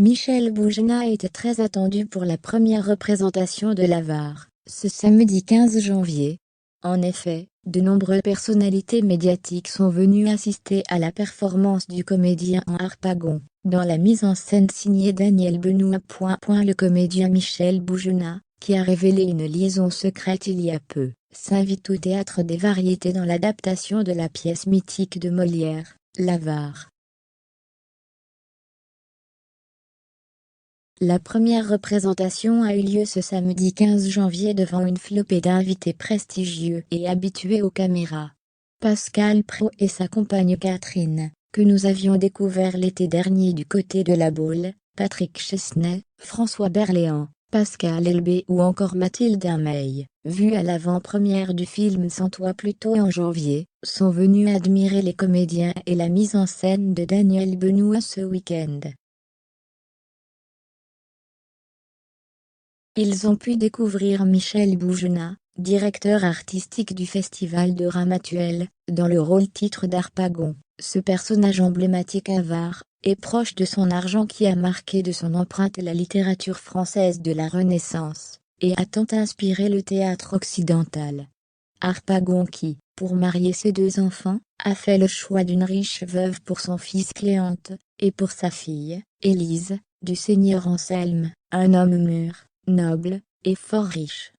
Michel Boujna était très attendu pour la première représentation de l'Avare, ce samedi 15 janvier. En effet, de nombreuses personnalités médiatiques sont venues assister à la performance du comédien en Harpagon, dans la mise en scène signée Daniel Benoît. Le comédien Michel Boujna, qui a révélé une liaison secrète il y a peu, s'invite au Théâtre des Variétés dans l'adaptation de la pièce mythique de Molière, l'Avare. La première représentation a eu lieu ce samedi 15 janvier devant une flopée d'invités prestigieux et habitués aux caméras. Pascal Praud et sa compagne Catherine, que nous avions découvert l'été dernier du côté de La Baule, Patrick Chesnay, François Berléand, Pascal Elbé ou encore Mathilde Imey, vus à l'avant-première du film Sans toi plus tôt en janvier, sont venus admirer les comédiens et la mise en scène de Daniel Benoît ce week-end. Ils ont pu découvrir Michel Boujna, directeur artistique du Festival de Ramatuelle, dans le rôle-titre d'Harpagon. Ce personnage emblématique avare, et proche de son argent qui a marqué de son empreinte la littérature française de la Renaissance, et a tant inspiré le théâtre occidental. Harpagon qui, pour marier ses deux enfants, a fait le choix d'une riche veuve pour son fils Cléante, et pour sa fille, Élise, du seigneur Anselme, un homme mûr, noble, et fort riche.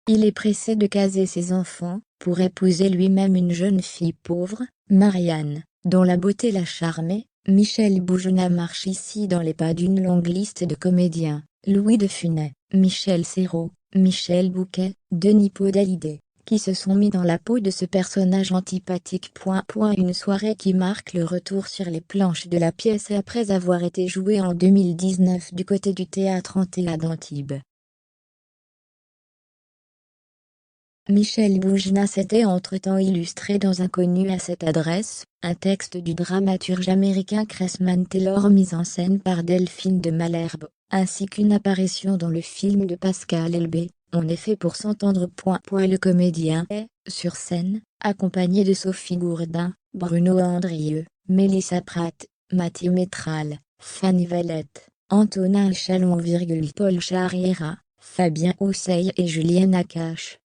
Il est pressé de caser ses enfants, pour épouser lui-même une jeune fille pauvre, Marianne, dont la beauté l'a charmé. Michel Boujna marche ici dans les pas d'une longue liste de comédiens, Louis de Funès, Michel Serrault, Michel Bouquet, Denis Podalydé, qui se sont mis dans la peau de ce personnage antipathique. Une soirée qui marque le retour sur les planches de la pièce après avoir été jouée en 2019 du côté du théâtre Antea d'Antibes. Michel Boujna s'était entre-temps illustré dans Inconnu à cette adresse, un texte du dramaturge américain Cressman Taylor mis en scène par Delphine de Malherbe, ainsi qu'une apparition dans le film de Pascal Elbé, On est fait pour s'entendre. Le comédien est, sur scène, accompagné de Sophie Gourdin, Bruno Andrieux, Mélissa Pratt, Mathieu Métral, Fanny Valette, Antonin Chalon, Paul Charriera, Fabien Ousseil et Julienne Akache.